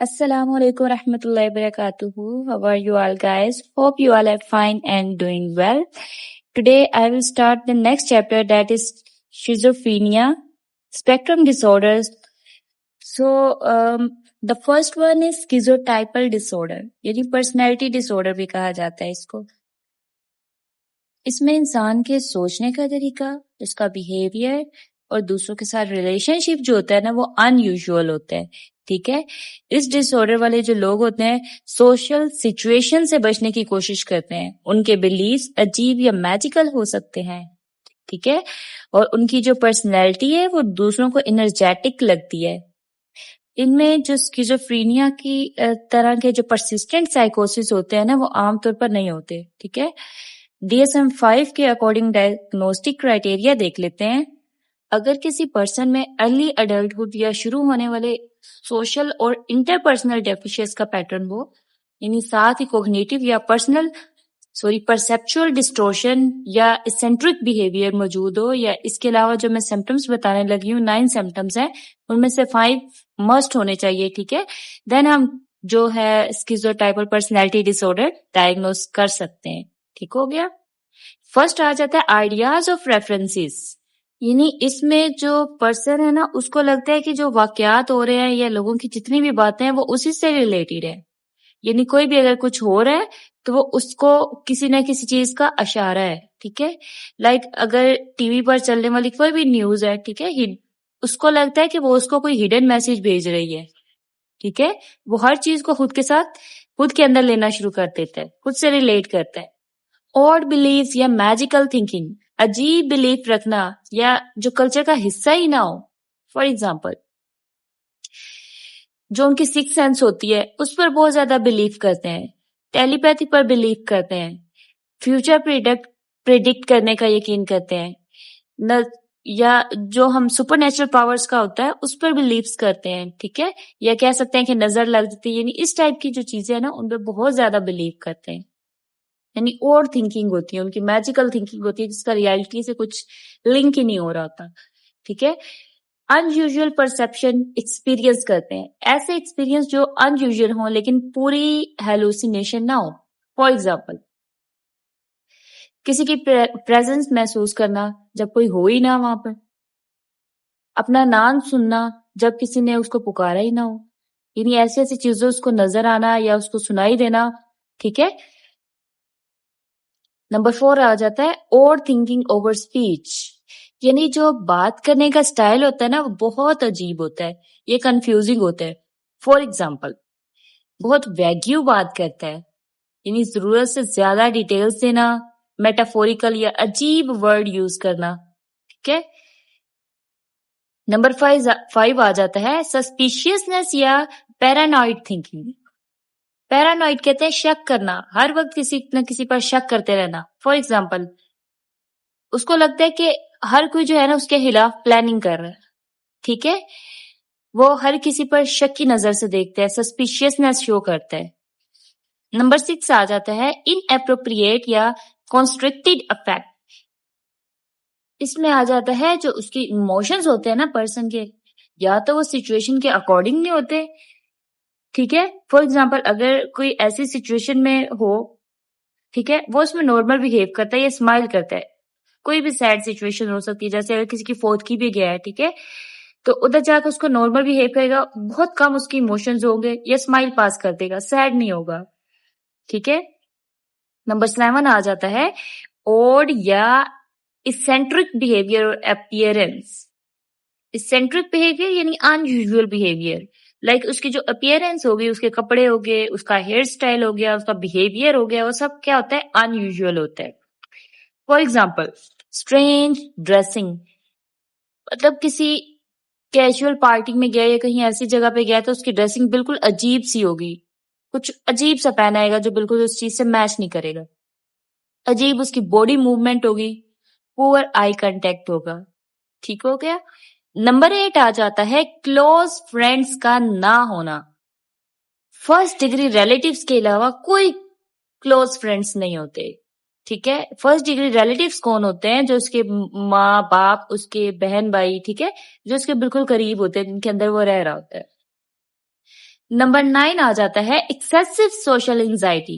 Assalamu alaikum warahmatullahi wabarakatuh. How are you all guys? Hope you all are fine and doing well. Today I will start the next chapter, that is schizophrenia, spectrum disorders. So the first one is schizotypal disorder, यानी personality disorder भी कहा जाता है इसको। इसमें इंसान के सोचने का तरीका, उसका बिहेवियर और दूसरों के साथ रिलेशनशिप जो होता है ना, वो अनयूजुअल होता है। ठीक है, इस डिसऑर्डर वाले जो लोग होते हैं सोशल सिचुएशन से बचने की कोशिश करते हैं। उनके बिलीव्स अजीब या मैजिकल हो सकते हैं। ठीक है, और उनकी जो पर्सनैलिटी है वो दूसरों को एनर्जेटिक लगती है। इनमें जो स्किज़ोफ्रेनिया की तरह के जो परसिस्टेंट साइकोसिस होते हैं ना, वो आमतौर पर नहीं होते। ठीक है, DSM-5 के अकॉर्डिंग डायग्नोस्टिक क्राइटेरिया देख लेते हैं। अगर किसी पर्सन में अर्ली अडल्टहुड या शुरू होने वाले सोशल और इंटरपर्सनल डेफिशिएंसी का पैटर्न हो, यानी साथ ही कोग्निटिव या परसेप्चुअल डिस्टॉर्शन या इसेंट्रिक बिहेवियर मौजूद हो, या इसके अलावा जो मैं सिम्टम्स बताने लगी हूँ 9 सिम्टम्स हैं, उनमें से 5 मस्ट होने चाहिए। ठीक है, देन हम जो है स्किज़ोटाइपल पर्सनैलिटी डिसऑर्डर डायग्नोस कर सकते हैं। ठीक हो गया। फर्स्ट आ जाता है आइडियाज ऑफ रेफरेंसेस, यानी इसमें जो पर्सन है ना, उसको लगता है कि जो वाकयात हो रहे हैं या लोगों की जितनी भी बातें हैं वो उसी से रिलेटेड है। यानी कोई भी अगर कुछ हो रहा है तो वो उसको किसी न किसी चीज का इशारा है। ठीक है, लाइक अगर टीवी पर चलने वाली कोई भी न्यूज है, ठीक है, उसको लगता है कि वो उसको कोई हिडन मैसेज भेज रही है। ठीक है, वो हर चीज को खुद के अंदर लेना शुरू कर देता है, खुद से रिलेट करता है। ऑड बिलीव्स या मैजिकल थिंकिंग, अजीब बिलीफ रखना या जो कल्चर का हिस्सा ही ना हो। फॉर एग्जाम्पल, जो उनकी सिक्स सेंस होती है उस पर बहुत ज्यादा बिलीव करते हैं, टेलीपैथी पर बिलीव करते हैं, फ्यूचर प्रिडिक्ट करने का यकीन करते हैं, न या जो हम सुपरनेचुरल पावर्स का होता है उस पर बिलीव्स करते हैं। ठीक है, या कह सकते हैं कि नजर लग जाती है, यानी इस टाइप की जो चीजें है ना उन पर बहुत ज्यादा बिलीव करते हैं। यानी ओवर थिंकिंग होती है उनकी, मैजिकल थिंकिंग होती है जिसका रियलिटी से कुछ लिंक ही नहीं हो रहा होता। ठीक है, अनयूजुअल परसेप्शन एक्सपीरियंस करते हैं, ऐसे एक्सपीरियंस जो अनयूजुअल हो लेकिन पूरी हेलुसिनेशन ना हो। फॉर एग्जाम्पल, किसी की प्रेजेंस महसूस करना जब कोई हो ही ना वहां पर, अपना नाम सुनना जब किसी ने उसको पुकारा ही ना हो, यानी ऐसी ऐसी चीजों उसको नजर आना या उसको सुनाई देना। ठीक है, नंबर 4 आ जाता है ओवर थिंकिंग ओवर स्पीच, यानी जो बात करने का स्टाइल होता है ना वो बहुत अजीब होता है, ये कंफ्यूजिंग होता है। फॉर एग्जाम्पल, बहुत वैग्यू बात करता है, यानी जरूरत से ज्यादा डिटेल्स देना, मेटाफोरिकल या अजीब वर्ड यूज करना। ठीक है, नंबर 5 आ जाता है सस्पिशियसनेस या पैरानॉइड थिंकिंग। पैरानॉइड कहते हैं शक करना, हर वक्त किसी न किसी पर शक करते रहना। फॉर एग्जाम्पल, उसको लगता है कि हर कोई जो है ना उसके खिलाफ प्लानिंग कर रहा है। ठीक है, वो हर किसी पर शक की नजर से देखता है, सस्पिशियसनेस शो करता है। नंबर 6 आ जाता है इनएप्रोप्रिएट या कॉन्स्ट्रिक्टेड अफेक्ट। इसमें आ जाता है जो उसके इमोशंस होते हैं ना पर्सन के, या तो वो सिचुएशन के अकॉर्डिंग नहीं होते। ठीक है, फॉर एग्जाम्पल, अगर कोई ऐसी सिचुएशन में हो, ठीक है, वो उसमें नॉर्मल बिहेव करता है या स्माइल करता है। कोई भी सैड सिचुएशन हो सकती है, जैसे अगर किसी की फौतगी भी गया है, ठीक है, तो उधर जाकर उसको नॉर्मल बिहेव करेगा, बहुत कम उसके इमोशंस होंगे या स्माइल पास कर देगा, सैड नहीं होगा। ठीक है, नंबर 7 आ जाता है ओड या इसेंट्रिक बिहेवियर और अपीयरेंस। इसेंट्रिक बिहेवियर यानी अनयूजुअल बिहेवियर, लाइक उसकी जो अपीयरेंस होगी, उसके कपड़े हो गए, उसका हेयर स्टाइल हो गया, उसका बिहेवियर हो गया, वो सब क्या होता है, अनयूजुअल होता है। फॉर एग्जाम्पल, स्ट्रेंज ड्रेसिंग, मतलब किसी कैजुअल पार्टी में गया या कहीं ऐसी जगह पे गया तो उसकी ड्रेसिंग बिल्कुल अजीब सी होगी, कुछ अजीब सा पहना आएगा जो बिल्कुल उस चीज से मैच नहीं करेगा, अजीब उसकी बॉडी मूवमेंट होगी, पुअर आई कांटेक्ट होगा। ठीक हो गया। नंबर 8 आ जाता है क्लोज फ्रेंड्स का ना होना। फर्स्ट डिग्री रिलेटिव्स के अलावा कोई क्लोज फ्रेंड्स नहीं होते। ठीक है, फर्स्ट डिग्री रिलेटिव्स कौन होते हैं, जो उसके माँ बाप, उसके बहन भाई, ठीक है, जो उसके बिल्कुल करीब होते हैं, जिनके अंदर वो रह रहा होता है। नंबर 9 आ जाता है excessive social anxiety.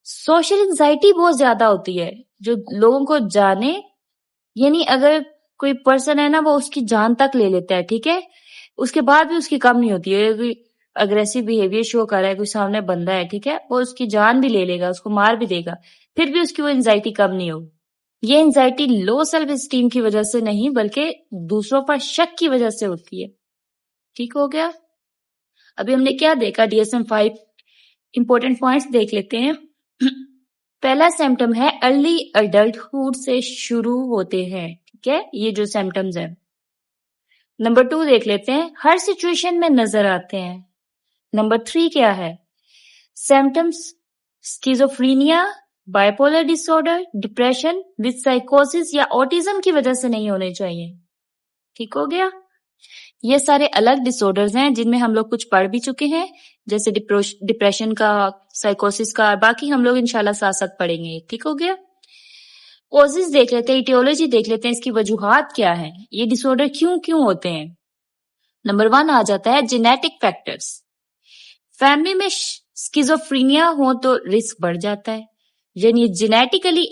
Social anxiety बहुत ज्यादा होती है, जो लोगों को जाने, यानी अगर कोई पर्सन है ना, वो उसकी जान तक ले लेता है, ठीक है, उसके बाद भी उसकी कम नहीं होती है। कोई अग्रेसिव बिहेवियर शो कर रहा है, कोई सामने बंदा है, ठीक है, वो उसकी जान भी ले लेगा, उसको मार भी देगा, फिर भी उसकी वो एंजाइटी कम नहीं होगी। ये एंजाइटी लो सेल्फ स्टीम की वजह से नहीं, बल्कि दूसरों पर शक की वजह से होती है। ठीक हो गया। अभी हमने क्या देखा, DSM-5 इंपॉर्टेंट पॉइंट्स देख लेते हैं। पहला सिम्टम है अर्ली अडल्टहुड से शुरू होते हैं, ठीक है, ये जो सिम्टम्स है। नंबर 2 देख लेते हैं, हर सिचुएशन में नजर आते हैं। नंबर 3 क्या है, symptoms schizophrenia, bipolar disorder, depression with साइकोसिस या ऑटिज्म की वजह से नहीं होने चाहिए। ठीक हो गया। ये सारे अलग डिसऑर्डर्स हैं जिनमें हम लोग कुछ पढ़ भी चुके हैं, जैसे डिप्रेशन का, साइकोसिस का, बाकी हम लोग इंशाल्लाह साथ साथ पढ़ेंगे। ठीक हो गया। कॉजेज देख लेते हैं, इटियोलॉजी देख लेते हैं, इसकी वजूहात क्या है, ये डिसऑर्डर क्यों क्यों होते हैं। नंबर 1 आ जाता है जेनेटिक फैक्टर्स। फैमिली में स्किज़ोफ्रेनिया हो तो रिस्क बढ़ जाता है, यानी जेनेटिकली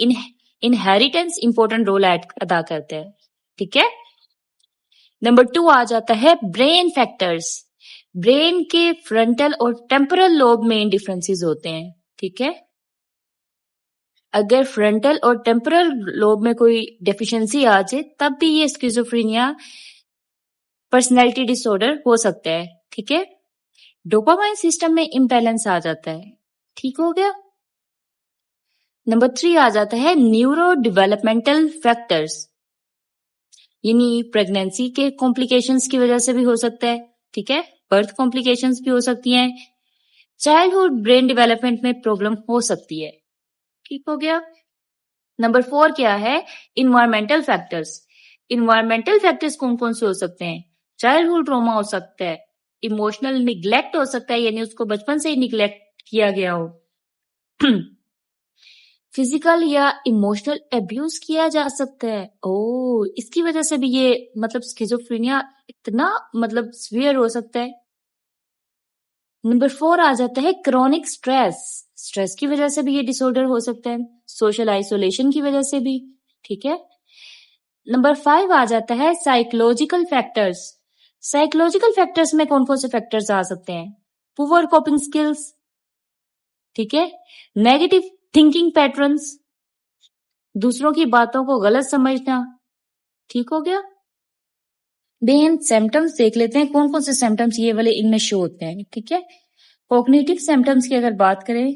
इनहेरिटेंस इंपॉर्टेंट रोल अदा करते हैं। ठीक है। नंबर 2 आ जाता है ब्रेन फैक्टर्स। ब्रेन के फ्रंटल और टेम्पोरल लोब में डिफरेंसेस होते हैं। ठीक है। अगर फ्रंटल और टेम्पोरल लोब में कोई डेफिशिएंसी आ जाए तब भी ये स्किज़ोफ्रेनिया पर्सनैलिटी डिसऑर्डर हो सकता है। ठीक है। डोपामाइन सिस्टम में इम्बैलेंस आ जाता है। ठीक हो गया। नंबर 3 आ जाता है न्यूरो डेवलपमेंटल फैक्टर्स, यानी प्रेगनेंसी के कॉम्प्लिकेशंस की वजह से भी हो सकता है। ठीक है। बर्थ कॉम्प्लिकेशंस भी हो सकती हैं। चाइल्डहुड ब्रेन डेवलपमेंट में प्रॉब्लम हो सकती है। ठीक हो गया। नंबर 4 क्या है, इन्वायरमेंटल फैक्टर्स। इन्वायरमेंटल फैक्टर्स कौन कौन से हो सकते हैं, चाइल्डहुड ट्रॉमा हो सकता है, इमोशनल निग्लेक्ट हो सकता है, यानी उसको बचपन से ही निग्लेक्ट किया गया हो, फिजिकल या इमोशनल अब्यूज किया जा सकता है। इसकी वजह से भी ये मतलब स्किज़ोफ्रेनिया इतना मतलब सीवियर हो सकता है। नंबर 4 आ जाता है क्रॉनिक स्ट्रेस। स्ट्रेस की वजह से भी ये डिसऑर्डर हो सकता है, सोशल आइसोलेशन की वजह से भी। ठीक है। नंबर 5 आ जाता है साइकोलॉजिकल फैक्टर्स। साइकोलॉजिकल फैक्टर्स में कौन कौन से फैक्टर्स आ सकते हैं, पुअर कोपिंग स्किल्स, ठीक है, नेगेटिव थिंकिंग पैटर्न्स, दूसरों की बातों को गलत समझना। ठीक हो गया। मेन सिम्टम्स देख लेते हैं, कौन कौन से सिम्टम्स ये वाले इनमें शो होते हैं। ठीक है। कॉग्निटिव सिम्टम्स की अगर बात करें,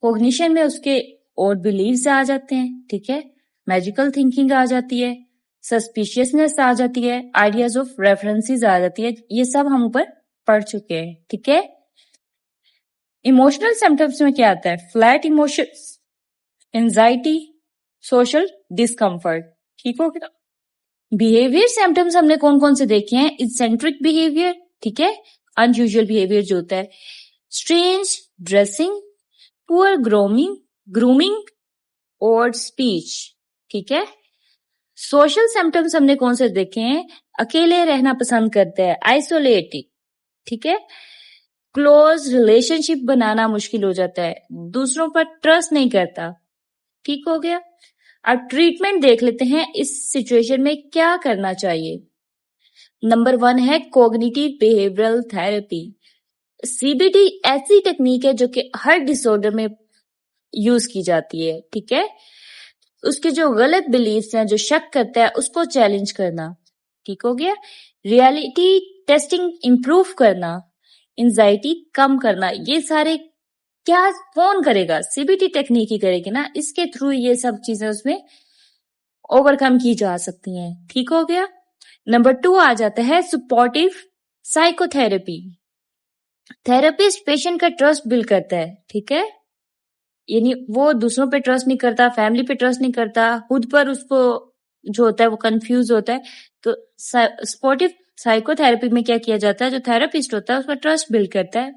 कॉग्निशन में उसके और बिलीव्स आ जाते हैं। ठीक है। मैजिकल थिंकिंग आ जाती है, सस्पिशियसनेस आ जाती है, आइडियाज ऑफ रेफरेंसेस आ जाती है। ये सब हम ऊपर पढ़ चुके हैं। ठीक है। इमोशनल सिम्टम्स में क्या आता है, flat emotions, anxiety, social discomfort. ठीक हो गया। बिहेवियर सिम्टम्स हमने कौन कौन से देखे हैं, इसेंट्रिक बिहेवियर, ठीक है, अनयूजुअल बिहेवियर जो होता है, स्ट्रेंज ड्रेसिंग, पुअर ग्रूमिंग और स्पीच। ठीक है। सोशल सिम्टम्स हमने कौन से देखे हैं, अकेले रहना पसंद करता है, आइसोलेटेड। ठीक है। क्लोज रिलेशनशिप बनाना मुश्किल हो जाता है, दूसरों पर ट्रस्ट नहीं करता। ठीक हो गया। अब ट्रीटमेंट देख लेते हैं, इस सिचुएशन में क्या करना चाहिए। नंबर 1 है कॉग्निटिव बिहेवियरल थेरेपी। CBT ऐसी टेक्निक है जो कि हर डिसऑर्डर में यूज की जाती है। ठीक है। उसके जो गलत बिलीफ्स हैं, जो शक करता है, उसको चैलेंज करना। ठीक हो गया। रियलिटी टेस्टिंग इंप्रूव करना, एंजाइटी कम करना, ये सारे क्या कौन करेगा, CBT टेक्निक ही करेगी ना, इसके थ्रू ये सब चीजें उसमें ओवरकम की जा सकती हैं। ठीक हो गया। नंबर 2 आ जाता है सपोर्टिव साइकोथेरेपी। थेरेपिस्ट पेशेंट का ट्रस्ट बिल्ड करता है। ठीक है। यानी वो दूसरों पे ट्रस्ट नहीं करता, फैमिली पे ट्रस्ट नहीं करता, खुद पर उसको जो होता है वो कंफ्यूज होता है। तो सपोर्टिव साइकोथेरेपी में क्या किया जाता है, जो थेरेपिस्ट होता है उसका ट्रस्ट बिल्ड करता है,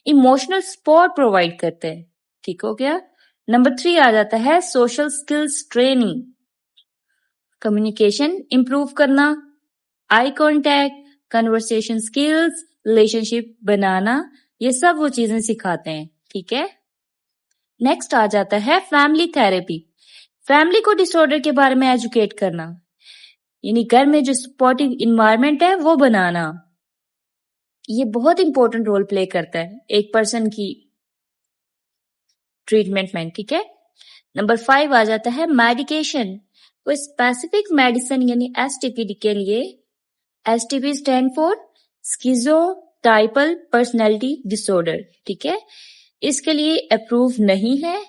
इमोशनल सपोर्ट प्रोवाइड करते हैं। ठीक हो गया। नंबर 3 आ जाता है social skills training, communication improve करना, eye contact, conversation skills, relationship बनाना, ये सब वो चीजें सिखाते हैं। ठीक है, नेक्स्ट आ जाता है फैमिली थेरेपी। फैमिली को डिसऑर्डर के बारे में एजुकेट करना, यानी घर में जो सपोर्टिव इन्वायरमेंट है वो बनाना, ये बहुत इंपॉर्टेंट रोल प्ले करता है एक पर्सन की ट्रीटमेंट में। ठीक है, नंबर 5 आ जाता है मेडिकेशन। कोई स्पेसिफिक मेडिसिन यानी एसटीपी के लिए, STP stand for schizotypal personality disorder. ठीक है, इसके लिए अप्रूव नहीं है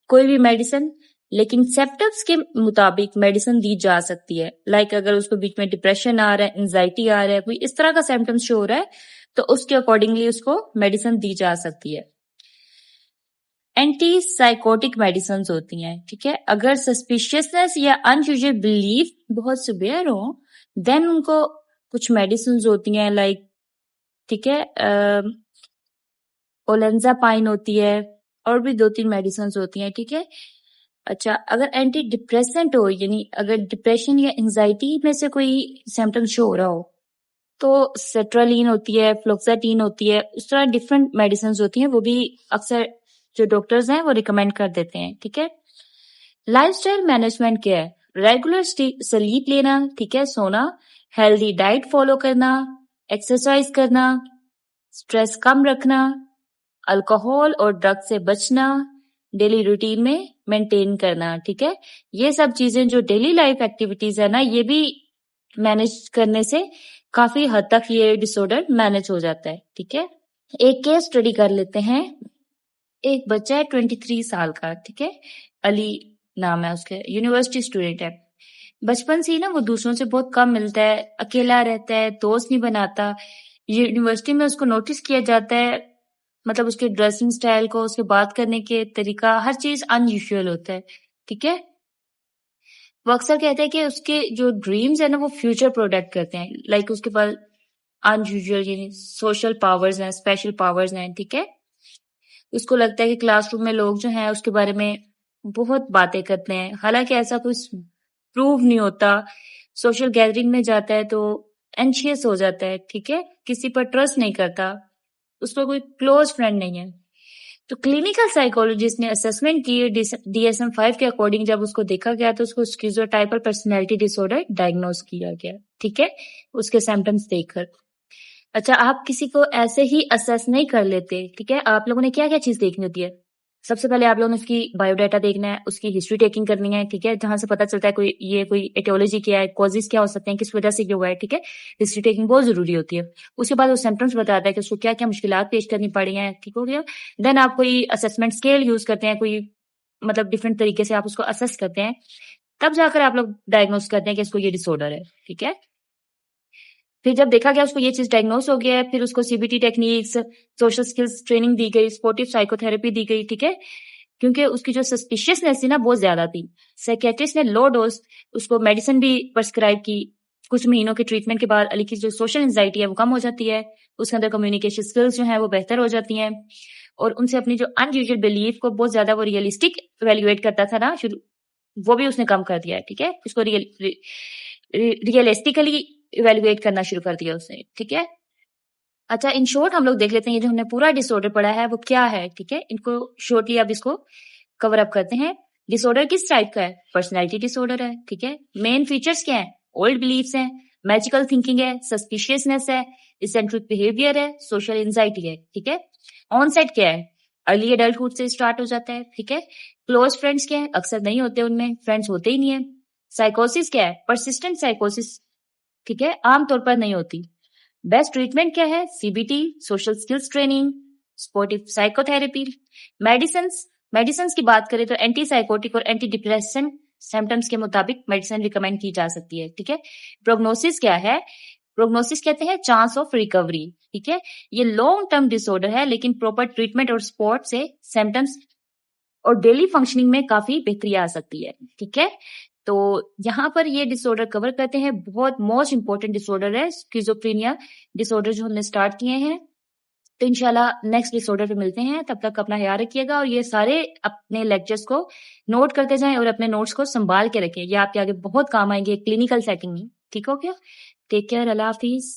कोई भी मेडिसिन, लेकिन सिम्टम्स के मुताबिक मेडिसिन दी जा सकती है। लाइक अगर उसको बीच में डिप्रेशन आ रहा है, एंजाइटी आ रहा है, कोई इस तरह का सिम्टम्स शो हो रहा है, तो उसके अकॉर्डिंगली उसको मेडिसिन दी जा सकती है। एंटी साइकोटिक मेडिसिन होती हैं। ठीक है, अगर सस्पिशियसनेस या अनयूजुअल बिलीफ बहुत सिवियर हो, देन उनको कुछ मेडिसिन होती हैं, लाइक ठीक है ओलेंजापाइन होती है, और भी 2-3 मेडिसिन होती हैं। ठीक है, अच्छा, अगर एंटी डिप्रेसेंट हो, यानी अगर डिप्रेशन या एंजाइटी में से कोई सिम्टम शो हो रहा हो, तो सेट्रालीन होती है, फ्लोक्साटीन होती है, उस तरह डिफरेंट मेडिसिन होती हैं, वो भी अक्सर जो डॉक्टर्स हैं वो रिकमेंड कर देते हैं। ठीक है, लाइफस्टाइल मैनेजमेंट क्या है? रेगुलर स्लीप लेना, ठीक है, सोना, हेल्दी डाइट फॉलो करना, एक्सरसाइज करना, स्ट्रेस कम रखना, अल्कोहल और ड्रग से बचना, डेली रूटीन में मेंटेन करना। ठीक है, ये सब चीजें जो डेली लाइफ एक्टिविटीज है ना, ये भी मैनेज करने से काफी हद तक ये डिसऑर्डर मैनेज हो जाता है। ठीक है, एक केस स्टडी कर लेते हैं। एक बच्चा है 23 साल का, ठीक है, अली नाम है उसके, यूनिवर्सिटी स्टूडेंट है। बचपन से ही ना वो दूसरों से बहुत कम मिलता है, अकेला रहता है, दोस्त नहीं बनाता। यूनिवर्सिटी में उसको नोटिस किया जाता है, मतलब उसके ड्रेसिंग स्टाइल को, उसके बात करने के तरीका, हर चीज अनयूजुअल होता है। ठीक है, वो अक्सर कहते हैं कि उसके जो ड्रीम्स है ना वो फ्यूचर प्रोटेक्ट करते हैं, लाइक उसके पास अनयूजुअल यानी सोशल पावर्स हैं, स्पेशल पावर्स हैं। ठीक है, उसको लगता है कि क्लासरूम में लोग जो हैं उसके बारे में बहुत बातें करते हैं, हालांकि ऐसा कुछ प्रूव नहीं होता। सोशल गैदरिंग में जाता है तो एंशियस हो जाता है। ठीक है, किसी पर ट्रस्ट नहीं करता, उसका कोई क्लोज फ्रेंड नहीं है। तो क्लिनिकल साइकोलॉजिस्ट ने असेसमेंट की, DSM-5 के अकॉर्डिंग जब उसको देखा गया तो उसको स्किज़ोटाइपल पर्सनैलिटी डिसऑर्डर डायग्नोज किया गया। ठीक है, उसके सिम्टम्स देखकर। अच्छा, आप किसी को ऐसे ही असेस नहीं कर लेते। ठीक है, आप लोगों ने क्या क्या चीज देखनी होती है? सबसे पहले आप लोगों ने उसकी बायोडाटा देखना है, उसकी हिस्ट्री टेकिंग करनी है। ठीक है, जहां से पता चलता है कोई एटियोलॉजी क्या है, कॉजेज क्या हो सकते हैं, किस वजह से ये हुआ है। ठीक है, हिस्ट्री टेकिंग बहुत जरूरी होती है। उसके बाद वो सिम्टम्स बताता है कि उसको क्या क्या मुश्किलात पेश करनी पड़ी हैं। ठीक हो गया, देन आप कोई असेसमेंट स्केल यूज करते हैं, कोई मतलब डिफरेंट तरीके से आप उसको असेस करते हैं, तब जाकर आप लोग डायग्नोज करते हैं कि इसको ये डिसऑर्डर है। ठीक है, फिर जब देखा गया उसको ये चीज डायग्नोस हो गया है, फिर उसको CBT techniques, social skills training दी गई, स्पोर्टिव साइकोथेरेपी दी गई। ठीक है, क्योंकि उसकी जो सस्पिशियसनेस थी ना बहुत ज्यादा थी, साइकेट्रिस्ट ने लो डोज उसको मेडिसिन भी प्रिस्क्राइब की। कुछ महीनों के ट्रीटमेंट के बाद अली की जो सोशल एंजाइटी है वो कम हो जाती है, उसके अंदर कम्युनिकेशन स्किल्स जो है वो बेहतर हो जाती हैं, और उनसे अपनी जो अनयूजुअल बिलीफ को बहुत ज्यादा वो रियलिस्टिक इवेल्युएट करता था ना शुरू, वो भी उसने कम कर दिया है। ठीक है, उसको रियलिस्टिकली इवेल्युएट करना शुरू कर दिया उसने। ठीक है, अच्छा, इन शॉर्ट हम लोग देख लेते हैं ये जो हमने पूरा डिसऑर्डर पढ़ा है वो क्या है। ठीक है, इनको शॉर्टली अब इसको कवर अप करते हैं। डिसऑर्डर किस टाइप का है? पर्सनैलिटी डिसऑर्डर है। ठीक है, मेन फीचर्स क्या है? ओल्ड बिलीफ्स हैं, मैजिकल थिंकिंग है, सस्पिशियसनेस है, इसेंट्रिक बिहेवियर है, सोशल एंजाइटी है। ठीक है, ऑनसेट क्या है? अर्ली एडल्टहुड से स्टार्ट हो जाता है। ठीक है, क्लोज फ्रेंड्स क्या है? अक्सर नहीं होते, उनमें फ्रेंड्स होते ही नहीं है। साइकोसिस क्या है? परसिस्टेंट साइकोसिस, ठीक है, आमतौर पर नहीं होती। बेस्ट ट्रीटमेंट क्या है? CBT, social skills training, sportive psychotherapy. Medicine medicine की बात करें तो एंटी साइकोटिक और एंटी डिप्रेशन सिम्टम्स के मुताबिक मेडिसिन रिकमेंड की जा सकती है। ठीक है, प्रोग्नोसिस क्या है? प्रोग्नोसिस कहते हैं चांस ऑफ रिकवरी। ठीक है, ये लॉन्ग टर्म डिसऑर्डर है, लेकिन प्रॉपर ट्रीटमेंट और सपोर्ट से सिम्टम्स और डेली फंक्शनिंग में काफी बेहतरी आ सकती है। ठीक है, तो यहाँ पर ये डिसऑर्डर कवर करते हैं। बहुत मोस्ट इंपॉर्टेंट डिसऑर्डर है स्किज़ोफ्रेनिया डिसऑर्डर जो हमने स्टार्ट किए हैं। तो इंशाल्लाह नेक्स्ट डिसऑर्डर पे मिलते हैं, तब तक अपना ख्याल रखिएगा और ये सारे अपने लेक्चर्स को नोट करते जाएं और अपने नोट्स को संभाल के रखें, ये आपके आगे बहुत काम आएंगे क्लिनिकल सेटिंग में। ठीक हो गया, टेक केयर, अल्लाह हाफिज।